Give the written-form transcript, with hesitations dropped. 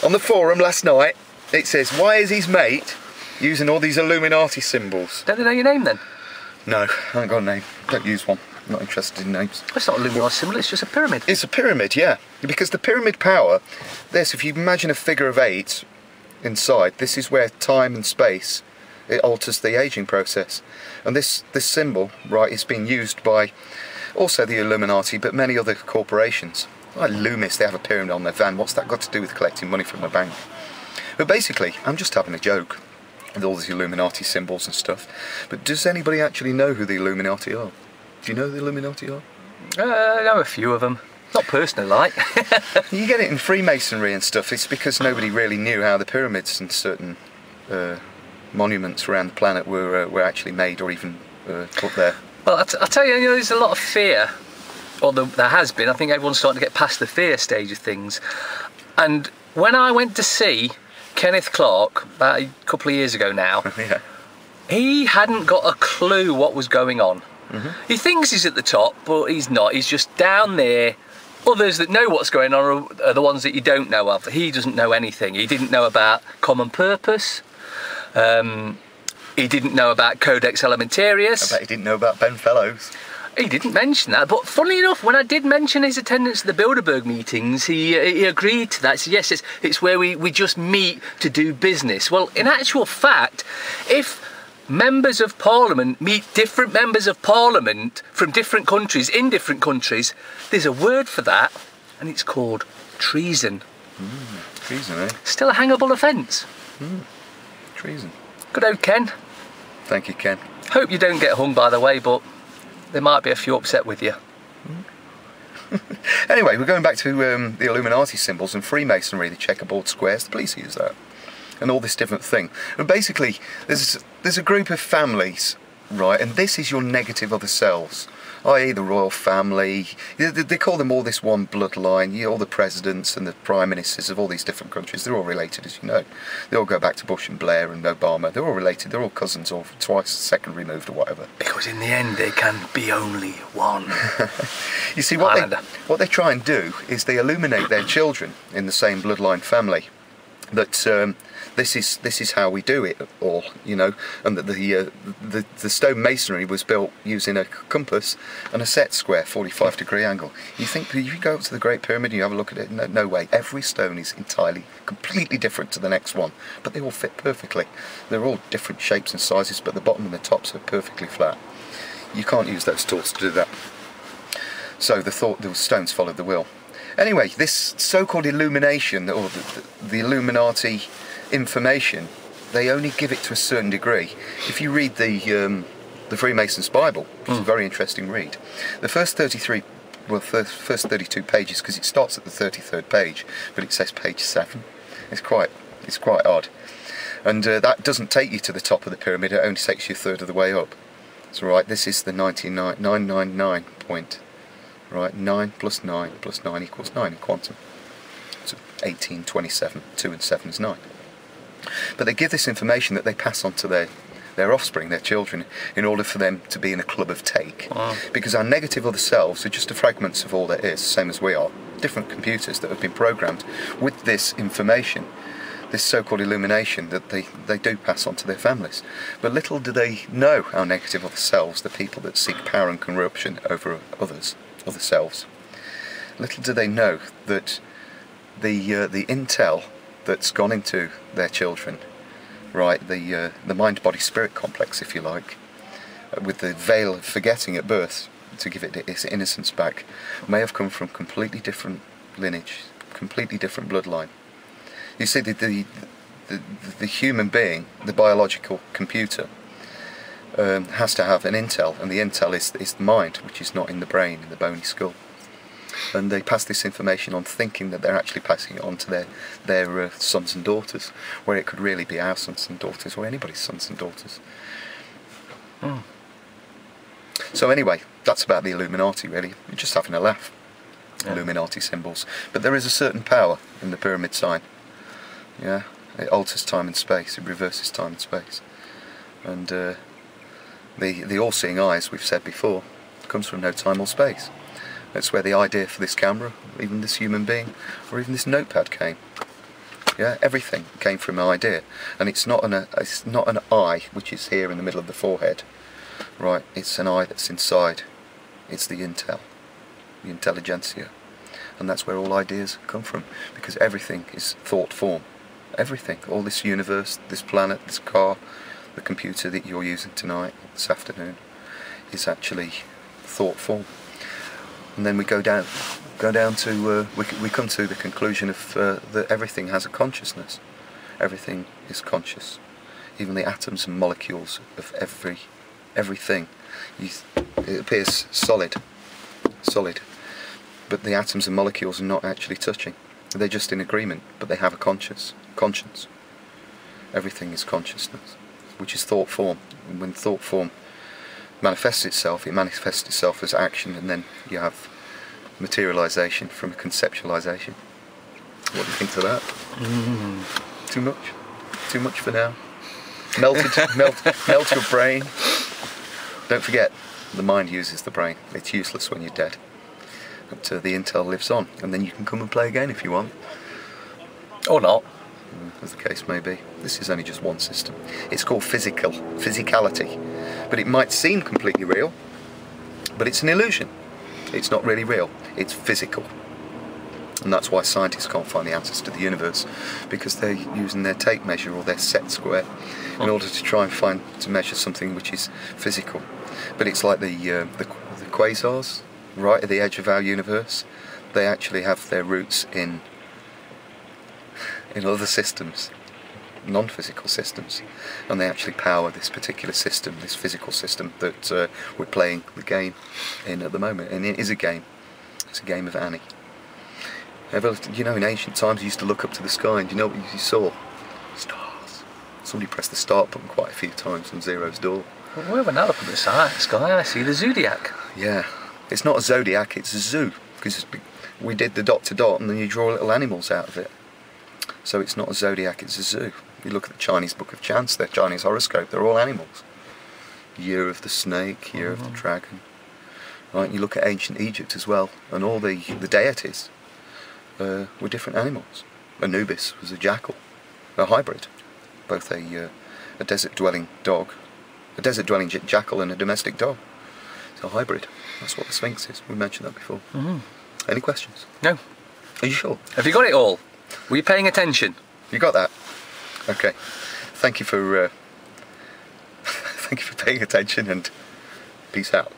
On the forum last night, it says, why is his mate using all these Illuminati symbols? Don't they know your name then? No, I haven't got a name. Don't use one. I'm not interested in names. It's not an Illuminati symbol, it's just a pyramid. It's a pyramid, yeah. Because the pyramid power, if you imagine a figure of 8 inside, this is where time and space, it alters the aging process. And this symbol, right, is being used by also the Illuminati, but many other corporations. Like Loomis, they have a pyramid on their van. What's that got to do with collecting money from a bank? But basically, I'm just having a joke with all these Illuminati symbols and stuff. But does anybody actually know who the Illuminati are? Do you know who the Illuminati are? I know a few of them. Not personally, like. You get it in Freemasonry and stuff. It's because nobody really knew how the pyramids and certain monuments around the planet were actually made or even put there. Well, I tell you, there's a lot of fear. Or there has been. I think everyone's starting to get past the fear stage of things. And when I went to see Kenneth Clarke about a couple of years ago now, Yeah. He hadn't got a clue what was going on. Mm-hmm. He thinks he's at the top, but he's not. He's just down there. Others that know what's going on are the ones that you don't know of. He doesn't know anything. He didn't know about common purpose. He didn't know about Codex Alimentarius. I bet he didn't know about Ben Fellows. He didn't mention that, but funnily enough, when I did mention his attendance at the Bilderberg meetings, he agreed to that. He said, yes, it's where we just meet to do business. Well, in actual fact, if members of Parliament meet different members of Parliament from different countries, in different countries, there's a word for that, and it's called treason. Treason, eh? Still a hangable offence. Treason. Good old Ken. Thank you, Ken. Hope you don't get hung, by the way, but there might be a few upset with you. Anyway, we're going back to the Illuminati symbols and Freemasonry, the checkerboard squares. The police use that, and all this different thing. And basically, there's a group of families, right? And this is your negative other selves, i.e. the royal family. They call them all this one bloodline. All the presidents and the prime ministers of all these different countries, they're all related, as you know. They all go back to Bush and Blair and Obama. They're all related. They're all cousins, or twice second removed or whatever. Because in the end, there can be only one. You see, what they try and do is they illuminate their children in the same bloodline family. That this is how we do it all, and that the stone masonry was built using a compass and a set square 45-degree angle. You think if you go up to the Great Pyramid and you have a look at it, no way. Every stone is completely different to the next one, but they all fit perfectly. They're all different shapes and sizes, but the bottom and the tops are perfectly flat. You can't use those tools to do that. So the stones followed the wheel. Anyway, this so-called illumination, or the Illuminati information, they only give it to a certain degree. If you read the Freemasons' Bible, which is a very interesting read, the first 32 pages, because it starts at the 33rd page, but it says page 7. It's quite odd, and that doesn't take you to the top of the pyramid. It only takes you a third of the way up. So right, this is the 999 point. Right, 9 plus 9 plus 9 equals 9 in quantum. So 18, 27, 2 and 7 is 9. But they give this information that they pass on to their offspring, their children, in order for them to be in a club of take. Wow. Because our negative other selves are just the fragments of all there is, same as we are. Different computers that have been programmed with this information, this so-called illumination that they do pass on to their families. But little do they know our negative other selves, the people that seek power and corruption over other selves. Little do they know that the intel that's gone into their children, right, the mind-body-spirit complex, if you like, with the veil of forgetting at birth to give it its innocence back, may have come from completely different lineage, completely different bloodline. You see, the human being, the biological computer, has to have an intel, and the intel is the mind, which is not in the brain, in the bony skull. And they pass this information on, thinking that they're actually passing it on to their sons and daughters, where it could really be our sons and daughters, or anybody's sons and daughters. So anyway, that's about the Illuminati, really. We're just having a laugh. Yeah. Illuminati symbols. But there is a certain power in the pyramid sign. Yeah, it alters time and space, it reverses time and space. And the all-seeing eye, as we've said before, comes from no time or space. That's where the idea for this camera, even this human being, or even this notepad came. Yeah, everything came from an idea, and it's not an eye which is here in the middle of the forehead, right? It's an eye that's inside. It's the intel, the intelligentsia, and that's where all ideas come from, because everything is thought form. Everything, all this universe, this planet, this car, the computer that you're using tonight, this afternoon, is actually thought form. And then we go down to we come to the conclusion of that everything has a consciousness. Everything is conscious, even the atoms and molecules of everything. It appears solid, but the atoms and molecules are not actually touching. They're just in agreement, but they have a conscience. Everything is consciousness, which is thought form. And when thought form manifests itself, it manifests itself as action, and then you have materialization from conceptualization. What do you think to that? Too much? Too much for now? Melt your brain. Don't forget, the mind uses the brain. It's useless when you're dead. But the intel lives on, and then you can come and play again if you want. Or not. As the case may be. This is only just one system. It's called physicality. But it might seem completely real, but it's an illusion. It's not really real. It's physical. And that's why scientists can't find the answers to the universe, because they're using their tape measure or their set square in order to try and to measure something which is physical. But it's like the quasars, right at the edge of our universe. They actually have their roots in other systems, non-physical systems, and they actually power this particular system, this physical system that we're playing the game in at the moment. And it is a game. It's a game of Annie. You know, in ancient times you used to look up to the sky, and do you know what you saw? Stars. Somebody pressed the start button quite a few times on Zero's door. Well, when I look at the sky, I see the zodiac. Yeah. It's not a zodiac, it's a zoo, because we did the dot to dot and then you draw little animals out of it. So it's not a zodiac, it's a zoo. You look at the Chinese Book of Chants, their Chinese horoscope, they're all animals. Year of the snake, year of the dragon. Right, you look at ancient Egypt as well, and all the deities were different animals. Anubis was a jackal, a hybrid, both a desert-dwelling dog, a desert-dwelling jackal and a domestic dog. It's a hybrid. That's what the Sphinx is. We mentioned that before. Any questions? No. Are you sure? Have you got it all? Were you paying attention? You got that? Okay. Thank you for thank you for paying attention, and peace out.